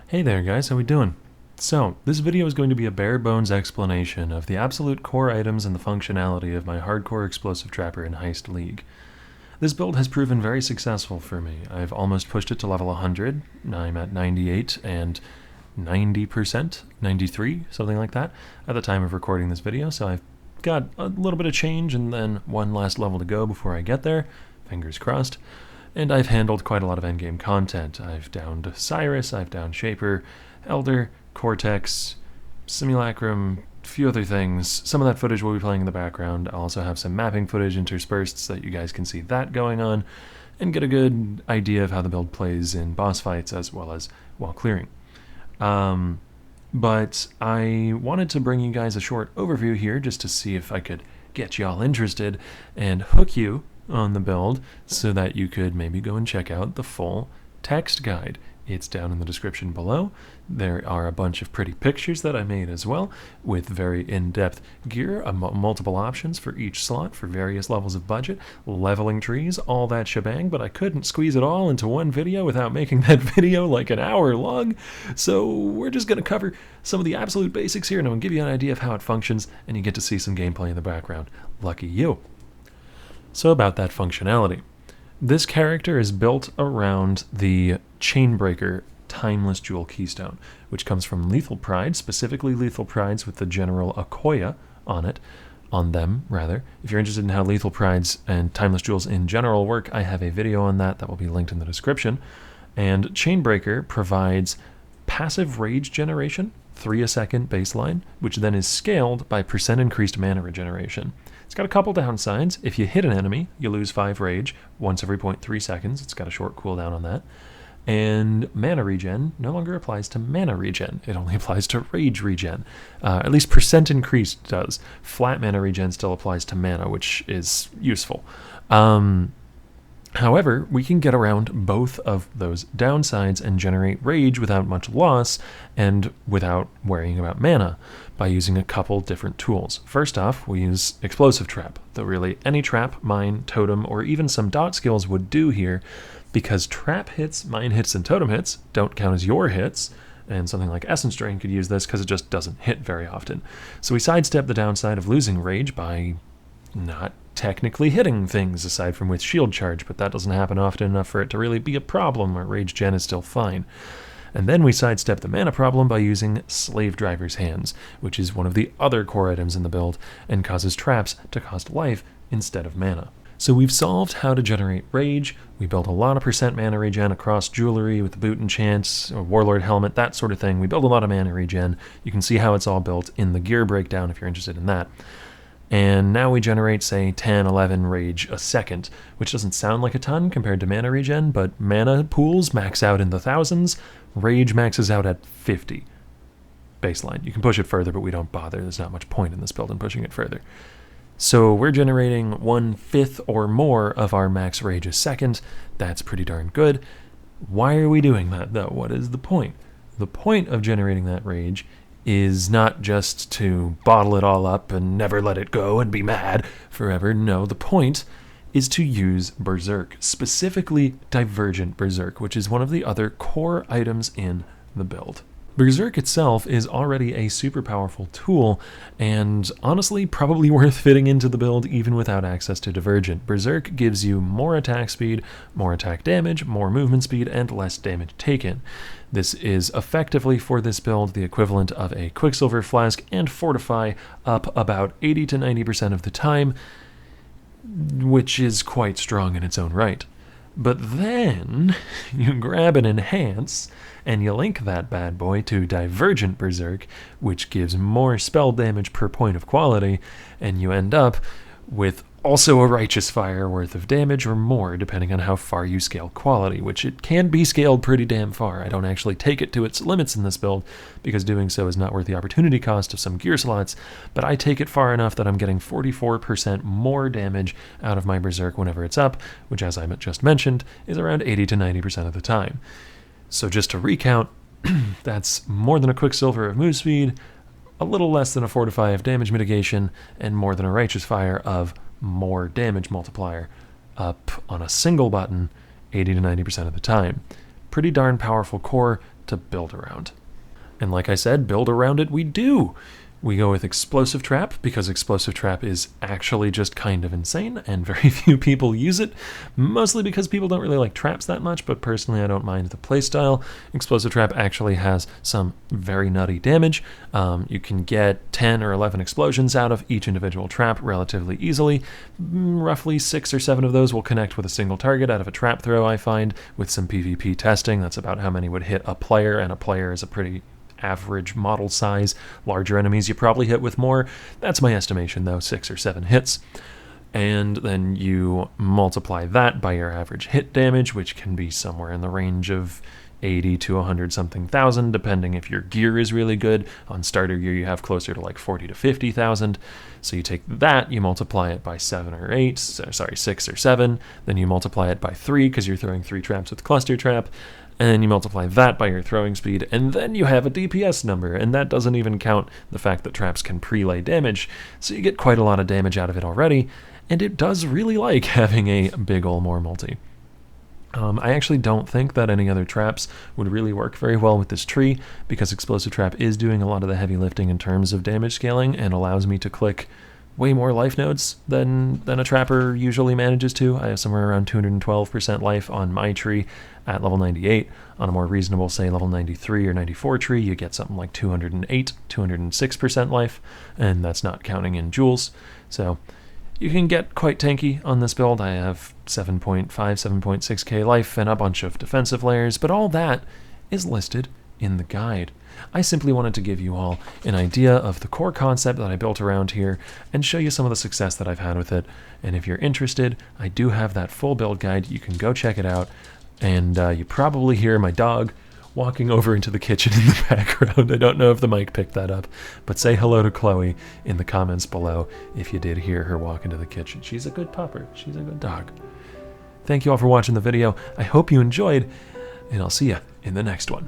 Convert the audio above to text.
Hey there guys, how we doing? So, this video is going to be a bare bones explanation of the absolute core items and the functionality of my hardcore explosive trapper in Heist League. This build has proven very successful for me. I've almost pushed it to level 100, I'm at 98 and 90%, 93, something like that, at the time of recording this video, so I've got a little bit of change and then one last level to go before I get there, fingers crossed. And I've handled quite a lot of endgame content. I've downed Cyrus, I've downed Shaper, Elder, Cortex, Simulacrum, a few other things. Some of that footage will be playing in the background. I'll also have some mapping footage interspersed so that you guys can see that going on and get a good idea of how the build plays in boss fights as well as while clearing. But I wanted to bring you guys a short overview here just to see if I could get y'all interested and hook you on the build so that you could maybe go and check out the full text guide. It's down in the description below. There are a bunch of pretty pictures that I made as well with very in-depth gear, multiple options for each slot for various levels of budget, leveling trees, all that shebang, but I couldn't squeeze it all into one video without making that video like an hour long. So we're just going to cover some of the absolute basics here and I'm going to give you an idea of how it functions and you get to see some gameplay in the background. Lucky you. So about that functionality. This character is built around the Chainbreaker Timeless Jewel Keystone, which comes from Lethal Pride, specifically Lethal Prides with the General Akoya on them. If you're interested in how Lethal Prides and Timeless Jewels in general work, I have a video on that will be linked in the description. And Chainbreaker provides passive rage generation, 3 a second baseline, which then is scaled by percent increased mana regeneration. It's got a couple downsides. If you hit an enemy, you lose 5 rage once every 0.3 seconds. It's got a short cooldown on that. And mana regen no longer applies to mana regen. It only applies to rage regen. At least percent increased does. Flat mana regen still applies to mana, which is useful. However, we can get around both of those downsides and generate rage without much loss and without worrying about mana by using a couple different tools. First off, we use Explosive Trap, though really any trap, mine, totem, or even some dot skills would do here because trap hits, mine hits, and totem hits don't count as your hits, and something like Essence Drain could use this because it just doesn't hit very often. So we sidestep the downside of losing rage by not technically hitting things aside from with shield charge, but that doesn't happen often enough for it to really be a problem where rage gen is still fine. And then we sidestep the mana problem by using Slave Driver's Hands, which is one of the other core items in the build and causes traps to cost life instead of mana. So we've solved how to generate rage. We built a lot of percent mana regen across jewelry with the boot enchants, or warlord helmet, that sort of thing. We build a lot of mana regen. You can see how it's all built in the gear breakdown if you're interested in that. And now we generate, say, 10, 11 rage a second, which doesn't sound like a ton compared to mana regen, but mana pools max out in the thousands, rage maxes out at 50 baseline. You can push it further, but we don't bother. There's not much point in this build in pushing it further. So we're generating 1/5 or more of our max rage a second. That's pretty darn good. Why are we doing that, though? What is the point? The point of generating that rage is not just to bottle it all up and never let it go and be mad forever. No, the point is to use Berserk, specifically Divergent Berserk, which is one of the other core items in the build. Berserk itself is already a super powerful tool, and honestly probably worth fitting into the build even without access to Divergent. Berserk gives you more attack speed, more attack damage, more movement speed, and less damage taken. This is effectively, for this build, the equivalent of a Quicksilver Flask and Fortify up about 80 to 90% of the time, which is quite strong in its own right. But then you grab an Enhance and you link that bad boy to Divergent Berserk, which gives more spell damage per point of quality, and you end up with also a Righteous Fire worth of damage or more, depending on how far you scale quality, which it can be scaled pretty damn far. I don't actually take it to its limits in this build, because doing so is not worth the opportunity cost of some gear slots, but I take it far enough that I'm getting 44% more damage out of my Berserk whenever it's up, which, as I just mentioned, is around 80 to 90% of the time. So just to recount, that's more than a Quicksilver of move speed, a little less than a Fortify of damage mitigation, and more than a Righteous Fire of more damage multiplier up on a single button 80 to 90% of the time. Pretty darn powerful core to build around. And like I said, build around it we do. We go with Explosive Trap because Explosive Trap is actually just kind of insane and very few people use it, mostly because people don't really like traps that much, but personally I don't mind the playstyle. Explosive Trap actually has some very nutty damage. You can get 10 or 11 explosions out of each individual trap relatively easily. Roughly 6 or 7 of those will connect with a single target out of a trap throw, I find, with some PvP testing. That's about how many would hit a player, and a player is a pretty average model size. Larger enemies you probably hit with more. That's my estimation though, 6 or 7 hits. And then you multiply that by your average hit damage, which can be somewhere in the range of 80 to 100 something thousand, depending if your gear is really good. On starter gear you have closer to like 40 to 50,000. So you take that, you multiply it by 6 or 7, then you multiply it by 3 because you're throwing 3 traps with cluster trap, and then you multiply that by your throwing speed, and then you have a DPS number, and that doesn't even count the fact that traps can prelay damage, so you get quite a lot of damage out of it already, and it does really like having a big ol' more multi. I actually don't think that any other traps would really work very well with this tree, because Explosive Trap is doing a lot of the heavy lifting in terms of damage scaling, and allows me to click way more life nodes than a trapper usually manages to. I have somewhere around 212% life on my tree at level 98. On a more reasonable, say, level 93 or 94 tree, you get something like 208, 206% life, and that's not counting in jewels. So you can get quite tanky on this build. I have 7.5, 7.6k life and a bunch of defensive layers, but all that is listed in the guide. I simply wanted to give you all an idea of the core concept that I built around here and show you some of the success that I've had with it. And if you're interested, I do have that full build guide. You can go check it out. And you probably hear my dog walking over into the kitchen in the background. I don't know if the mic picked that up, but say hello to Chloe in the comments below if you did hear her walk into the kitchen. She's a good pupper. She's a good dog. Thank you all for watching the video. I hope you enjoyed, and I'll see you in the next one.